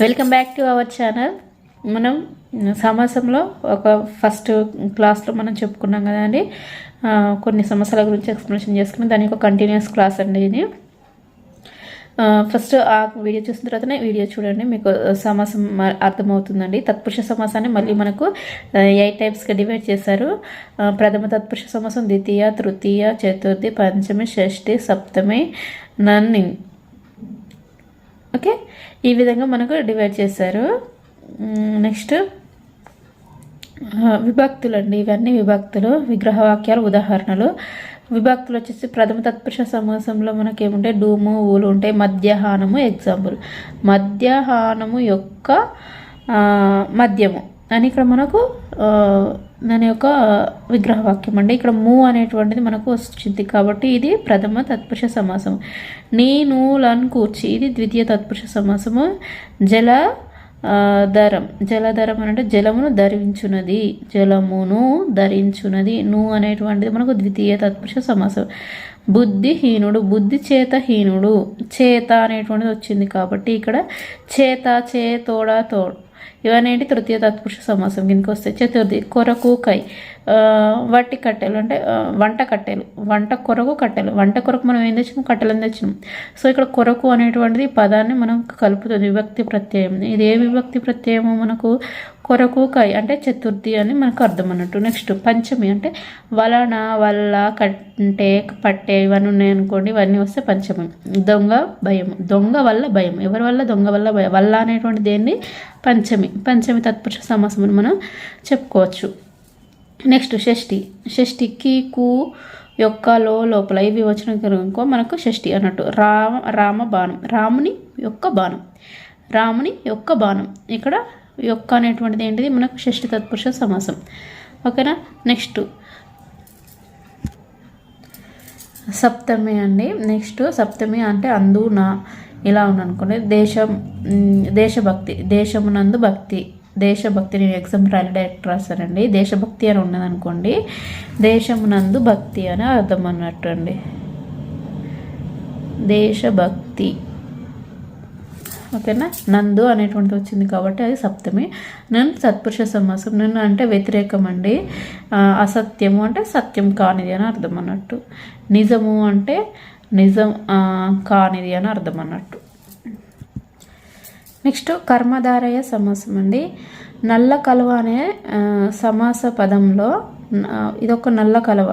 Welcome back to our channel. మనం సమాసంలో ఒక first క్లాస్లో మనం చెప్పుకున్నాం కదండి, కొన్ని సమస్యల గురించి ఎక్స్ప్లెనేషన్ చేసుకుని దాని యొక్క కంటిన్యూస్ క్లాస్ అండి ఇది. ఫస్ట్ ఆ వీడియో చూసిన తర్వాతనే వీడియో చూడండి, మీకు సమాసం అర్థమవుతుందండి. తత్పురుష సమాసాన్ని మళ్ళీ మనకు 8 టైప్స్గా డివైడ్ చేశారు. ప్రథమ తత్పురుష సమాసం, ద్వితీయ, తృతీయ, చతుర్థి, పంచమి, షష్ఠి, సప్తమి, నన్ని. ఓకే, ఈ విధంగా మనకు డివైడ్ చేశారు. నెక్స్ట్ విభక్తులు అండి, ఇవన్నీ విభక్తులు, విగ్రహవాక్యాలు, ఉదాహరణలు. విభక్తులు వచ్చేసి ప్రథమ తత్పురుష సమాసంలో మనకి ఏముంటాయి, డూము, ఊలు ఉంటాయి. మధ్యాహ్నము ఎగ్జాంపుల్, మధ్యాహ్నము యొక్క మద్యము అని ఇక్కడ మనకు దాని యొక్క విగ్రహవాక్యం అండి. ఇక్కడ ము అనేటువంటిది మనకు వచ్చింది కాబట్టి ఇది ప్రథమ తత్పురుష సమాసము. నేను లను కూర్చి, ఇది ద్వితీయ తత్పురుష సమాసము. జలధరం, జలధరం అంటే జలమును ధరించున్నది, జలమును ధరించున్నది. ను అనేటువంటిది మనకు ద్వితీయ తత్పురుష సమాసం. బుద్ధిహీనుడు, బుద్ధి చేతహీనుడు, చేత అనేటువంటిది వచ్చింది కాబట్టి ఇక్కడ చేత, తోడ, తోడు ఇవన్నీ తృతీయ తత్పురుష సమాసం కిందకి వస్తాయి. చతుర్థి కొరకు, కై, వట్టి కట్టెలు అంటే వంట కట్టెలు, వంట కొరకు కట్టెలు, వంట కొరకు మనం ఏం తెచ్చినాం, కట్టెలను తెచ్చినాం. సో ఇక్కడ కొరకు అనేటువంటిది పదాన్ని మనం కలుపుతుంది, విభక్తి ప్రత్యయం. ఇది ఏ విభక్తి ప్రత్యయము మనకు, కొరకు, కై అంటే చతుర్థి అని మనకు అర్థం అన్నట్టు. నెక్స్ట్ పంచమి అంటే వలన, వల్ల, కంటే, పట్టే ఇవన్నీ ఉన్నాయి అనుకోండి, ఇవన్నీ వస్తే పంచమి. దొంగ, భయం, దొంగ వల్ల భయం, ఎవరి వల్ల, దొంగ వల్ల భయం. వల్ల అనేటువంటి దేన్ని పంచమి, పంచమి తత్పురుష సమాసం అని మనం చెప్పుకోవచ్చు. నెక్స్ట్ షష్ఠి, షష్ఠికి కు యొక్క లోపల ఇవి వచ్చిన కనుక మనకు షష్ఠి అన్నట్టు. రామ బాణం, రాముని యొక్క బాణం, రాముని యొక్క బాణం. ఇక్కడ యొక్క అనేటువంటిది ఏంటిది మనకు షష్ఠి తత్పురుష సమాసం. ఓకేనా. నెక్స్ట్ సప్తమి అండి. నెక్స్ట్ సప్తమి అంటే అందు, నా ఇలా ఉందనుకోండి. దేశభక్తి, దేశమునందు భక్తి, దేశభక్తి. నేను ఎగ్జామ్ డైరెక్ట్ రాశానండి. దేశభక్తి అని ఉన్నదనుకోండి, దేశమునందు భక్తి అని అర్థం అన్నట్టు అండి. దేశభక్తి. ఓకేనా. నందు అనేటువంటిది వచ్చింది కాబట్టి అది సప్తమి. నన్ను సత్పురుష సమాసం. నన్ను అంటే వ్యతిరేకం అండి. అసత్యము అంటే సత్యం కానిది అని అర్థం అన్నట్టు. నిజము అంటే నిజం కానిది అని అర్థం అన్నట్టు. నెక్స్ట్ కర్మధారయ సమాసం అండి. నల్ల కలువ అనే సమాస పదంలో ఇదొక నల్ల కలువ,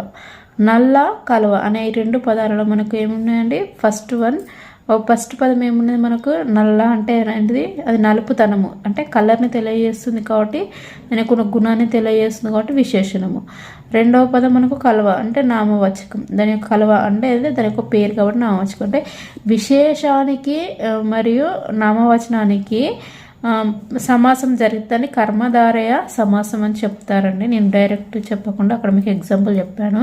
నల్ల కలువ అనే ఈ రెండు పదాలలో మనకు ఏమున్నాయండి. ఫస్ట్ పదం ఏమున్నది మనకు, నల్ల అంటే ఏంటిది, అది నలుపుతనము అంటే కలర్ని తెలియజేస్తుంది కాబట్టి, దానికి ఒక గుణాన్ని తెలియజేస్తుంది కాబట్టి విశేషణము. రెండవ పదం మనకు కలువ అంటే నామవాచకం, దాని యొక్క కలువ అంటే దాని యొక్క పేరు కాబట్టి నామవాచకం. అంటే విశేషానికి మరియు నామవచనానికి సమాసం జరుగుతుందని కర్మధారయ సమాసం అని చెప్తారండి. నేను డైరెక్ట్ చెప్పకుండా అక్కడ మీకు ఎగ్జాంపుల్ చెప్పాను.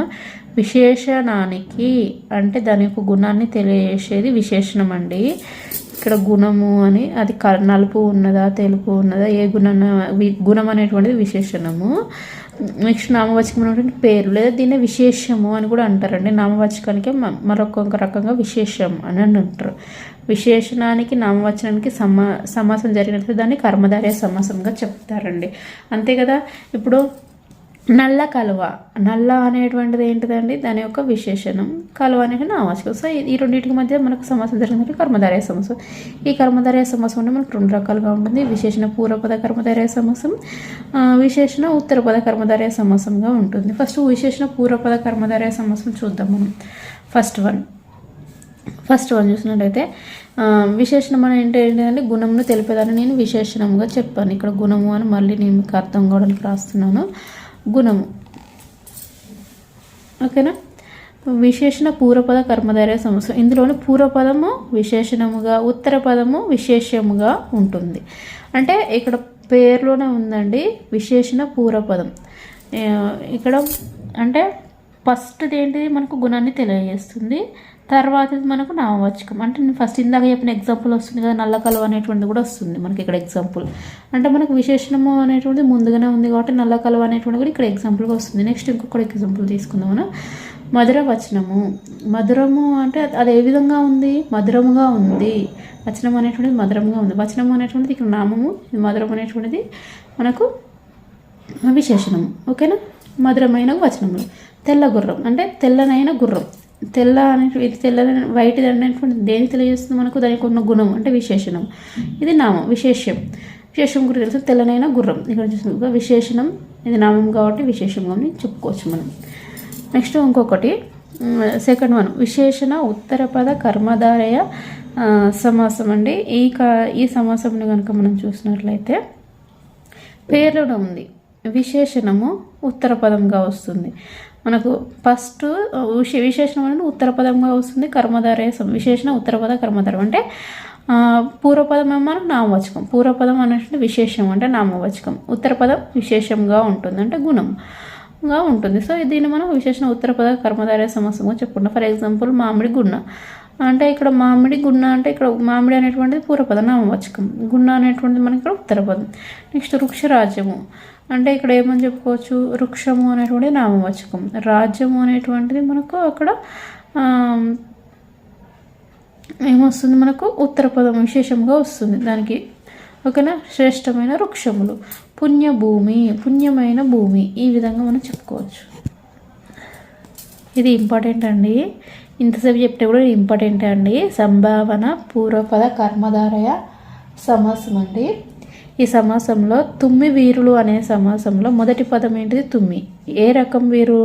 విశేషణానికి అంటే దాని యొక్క గుణాన్ని తెలియజేసేది విశేషణం అండి. ఇక్కడ గుణము అని అది నలుపు ఉన్నదా, తెలుపు ఉన్నదా, ఏ గుణం అనేటువంటిది విశేషణము. నెక్స్ట్ నామవాచకం అనేటువంటి పేరు లేదా దీన్ని విశేషము అని కూడా అంటారండి. నామవాచకానికి మరొక రకంగా విశేషం అని అంటారు. విశేషణానికి నామవచనానికి సమాసం జరిగినట్లయితే దాన్ని కర్మధారయ సమాసంగా చెప్తారండి. అంతే కదా. ఇప్పుడు నల్ల కలువ, నల్ల అనేటువంటిది ఏంటిదండి, దాని యొక్క విశేషణం. కలువ అనేది నామవాచకం. సో ఈ రెండింటికి మధ్య మనకు సమాసం జరిగినట్టు కర్మధారయ సమాసం. ఈ కర్మధారయ సమాసం అంటే మనకు రెండు రకాలుగా ఉంటుంది. విశేషణ పూర్వపద కర్మధారయ సమాసం, విశేషణ ఉత్తరపద కర్మధారయ సమాసంగా ఉంటుంది. ఫస్ట్ విశేషణ పూర్వపద కర్మధారయ సమాసం చూద్దాం మనం. ఫస్ట్ వన్ చూసినట్టయితే విశేషణం అని ఏంటంటే గుణంను తెలిపేదాన్ని నేను విశేషణంగా చెప్పాను. ఇక్కడ గుణము అని మళ్ళీ నేను మీకు అర్థం కావడానికి రాస్తున్నాను. గుణము. ఓకేనా. విశేషణ పూర్వపద కర్మధారయ సమాసం. ఇందులోని పూర్వపదము విశేషణముగా, ఉత్తర పదము విశేషముగా ఉంటుంది. అంటే ఇక్కడ పేరులోనే ఉందండి విశేషణ పూర్వపదం. ఇక్కడ అంటే ఫస్ట్ ఏంటిది మనకు గుణాన్ని తెలియజేస్తుంది, తర్వాత మనకు నామవాచకం. అంటే నేను ఫస్ట్ ఇందాక చెప్పిన ఎగ్జాంపుల్ వస్తుంది కదా, నల్ల కలువ అనేటువంటిది కూడా వస్తుంది మనకి ఇక్కడ ఎగ్జాంపుల్. అంటే మనకు విశేషణము అనేటువంటిది ముందుగానే ఉంది కాబట్టి నల్ల కలువ అనేటువంటిది కూడా ఇక్కడ ఎగ్జాంపుల్గా వస్తుంది. నెక్స్ట్ ఇంకొక ఎగ్జాంపుల్ తీసుకుందాం మనం. మధుర వచనము. మధురము అంటే అది ఏ విధంగా ఉంది? మధురముగా ఉంది. వచనం అనేటువంటిది మధురంగా ఉంది. వచనం అనేటువంటిది ఇక్కడ నామము, మధురం అనేటువంటిది మనకు విశేషణము. ఓకేనా? మధురమైన వచనములు. తెల్ల గుర్రం అంటే తెల్లనైన గుర్రం. తెల్ల అనేటువంటి ఇది తెల్ల వైట్ అనేటువంటి దేనికి తెలియజేస్తుంది మనకు? దానికి ఉన్న గుణం అంటే విశేషణం. ఇది నామం. విశేషం గురించి తెలుసు. తెల్లనైన గుర్రం ఇక్కడ చూస్తుంది. విశేషణం ఇది నామం కాబట్టి విశేషంగా చెప్పుకోవచ్చు మనం. నెక్స్ట్ ఇంకొకటి సెకండ్ వన్ విశేషణ ఉత్తరపద కర్మధారయ సమాసం అండి. ఈ సమాసంని కనుక మనం చూసినట్లయితే పేర్లోనే ఉంది. విశేషణము ఉత్తర పదంగా వస్తుంది మనకు. ఫస్ట్ విశేషణం అనేది ఉత్తర పదంగా వస్తుంది. కర్మధారయ విశేషణ ఉత్తరపద కర్మధారం అంటే పూర్వపదం ఏమో మనకు నామవాచకం. పూర్వపదం అనేటువంటి విశేషం అంటే నామవాచకం. ఉత్తరపదం విశేషంగా ఉంటుంది అంటే గుణంగా ఉంటుంది. సో దీన్ని మనం విశేషణ ఉత్తరపద కర్మధారయ సమాసంగా చెప్పుకుంటాం. ఫర్ ఎగ్జాంపుల్ మామిడి గున్న అంటే ఇక్కడ మామిడి గున్న అంటే ఇక్కడ మామిడి అనేటువంటిది పూర్వపద నామవాచకం. గున్న అనేటువంటిది మనకి ఇక్కడ ఉత్తరపదం. నెక్స్ట్ వృక్షరాజ్యము అంటే ఇక్కడ ఏమని చెప్పుకోవచ్చు? వృక్షము అనేటువంటిది నామవాచకం. రాజ్యము అనేటువంటిది మనకు అక్కడ ఏమొస్తుంది? మనకు ఉత్తరపదం విశేషంగా వస్తుంది దానికి. ఓకేనా? శ్రేష్టమైన వృక్షములు. పుణ్యభూమి పుణ్యమైన భూమి ఈ విధంగా మనం చెప్పుకోవచ్చు. ఇది ఇంపార్టెంట్ అండి. ఇంతసేపు చెప్తే కూడా ఇంపార్టెంటే అండి. సంభావన పూర్వపద కర్మధారయ సమాసం అండి. ఈ సమాసంలో తుమ్మి వీరులు అనే సమాసంలో మొదటి పదం ఏంటిది? తుమ్మి. ఏ రకం వీరు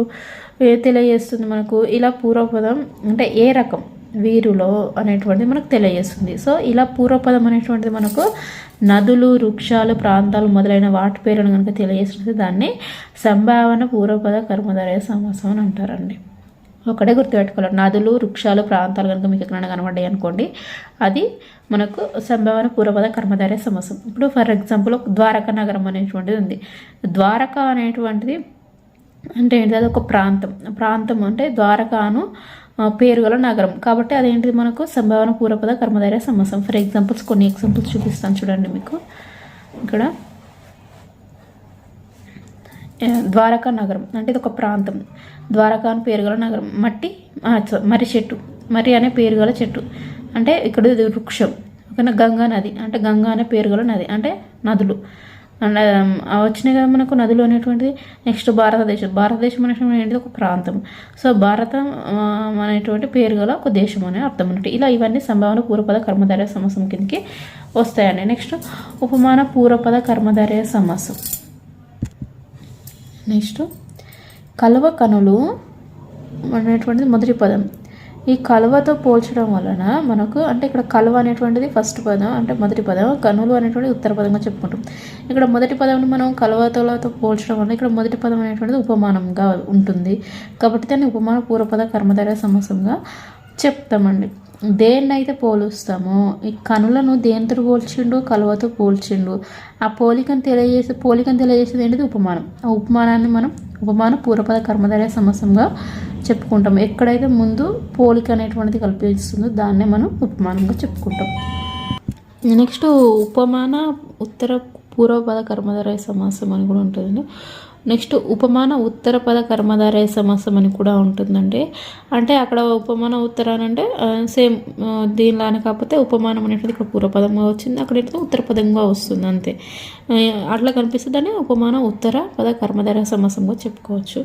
తెలియజేస్తుంది మనకు? ఇలా పూర్వపదం అంటే ఏ రకం వీరులో అనేటువంటిది మనకు తెలియజేస్తుంది. సో ఇలా పూర్వపదం అనేటువంటిది మనకు నదులు, వృక్షాలు, ప్రాంతాలు మొదలైన వాటి పేర్లను కనుక తెలియజేస్తుంది దాన్ని సంభావన పూర్వపద కర్మధారయ సమాసం అని అంటారండి. ఒకటే గుర్తుపెట్టుకోవాలి. నదులు, వృక్షాలు, ప్రాంతాలు కనుక మీకు ఎక్కడైనా కనబడ్డాయి అనుకోండి అది మనకు సంభావన పూర్వపద కర్మధారయ సమాసం. ఇప్పుడు ఫర్ ఎగ్జాంపుల్ ద్వారకా నగరం అనేటువంటిది ఉంది. ద్వారకా అనేటువంటిది అంటే ఏంటిది? అది ఒక ప్రాంతం అంటే ద్వారకాను పేరు గల నగరం కాబట్టి అదేంటిది మనకు సంభావన పూర్వపద కర్మధారయ సమాసం. ఫర్ ఎగ్జాంపుల్స్ కొన్ని ఎగ్జాంపుల్స్ చూపిస్తాను చూడండి మీకు. ఇక్కడ ద్వారకా నగరం అంటే ఇది ఒక ప్రాంతం. ద్వారకా అని పేరు గల నగరం. మర్రి చెట్టు, మర్రి అనే పేరు గల చెట్టు అంటే ఇక్కడ ఇది వృక్షం. ఓకేనా? గంగా నది అంటే గంగా అనే పేరు గల నది అంటే నదులు అండ్ వచ్చినాయి కదా మనకు నదులు అనేటువంటిది. నెక్స్ట్ భారతదేశం అనేటువంటి ఏంటిది? ఒక ప్రాంతం. సో భారతం అనేటువంటి పేరు గల ఒక దేశం అనే అర్థం అన్నట్టు. ఇలా ఇవన్నీ సంభావన పూర్వపద కర్మధారయ సమాసం కిందకి వస్తాయండి. నెక్స్ట్ ఉపమాన పూర్వపద కర్మధారయ సమాసం. నెక్స్ట్ కలువ కనులు అనేటువంటిది మొదటి పదం. ఈ కలువతో పోల్చడం వలన మనకు అంటే ఇక్కడ కలువ అనేటువంటిది ఫస్ట్ పదం అంటే మొదటి పదం. కనులు అనేటువంటిది ఉత్తర పదంగా చెప్పుకుంటాం. ఇక్కడ మొదటి పదంని మనం కలువతో పోల్చడం వల్ల ఇక్కడ మొదటి పదం అనేటువంటిది ఉపమానంగా ఉంటుంది కాబట్టి దాన్ని ఉపమాన పూర్వపద కర్మధారయ సమాసంగా చెప్తామండి. దేన్నైతే పోలుస్తామో ఈ కనులను దేనితో పోల్చిండు? కలువతో పోల్చిండు. ఆ పోలికను తెలియజేసేది ఏంటిది? ఉపమానం. ఆ ఉపమానాన్ని మనం ఉపమాన పూర్వపద కర్మధారయ సమాసంగా చెప్పుకుంటాం. ఎక్కడైతే ముందు పోలిక అనేటువంటిది కల్పిస్తుందో దాన్నే మనం ఉపమానంగా చెప్పుకుంటాం. నెక్స్ట్ ఉపమాన ఉత్తర పూర్వపద కర్మధారయ సమాసం అని కూడా ఉంటుందండి. నెక్స్ట్ ఉపమాన ఉత్తర పద కర్మధారయ సమాసం అని కూడా ఉంటుందండి. అంటే అక్కడ ఉపమాన ఉత్తర అంటే సేమ్ దీనిలానే కాకపోతే ఉపమానం అనేటువంటి ఇక్కడ పూర్వపదంగా వచ్చింది, అక్కడ ఉత్తర పదంగా వస్తుంది అంతే. అట్లా కనిపిస్తే దాన్ని ఉపమాన ఉత్తర పద కర్మధారయ సమాసంగా చెప్పుకోవచ్చు.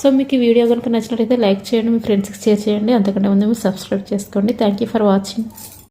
సో మీకు ఈ వీడియో కనుక నచ్చినట్లయితే లైక్ చేయండి, మీ ఫ్రెండ్స్కి షేర్ చేయండి, అంతకంటే ముందు మీరు సబ్స్క్రైబ్ చేసుకోండి. Thank you for watching.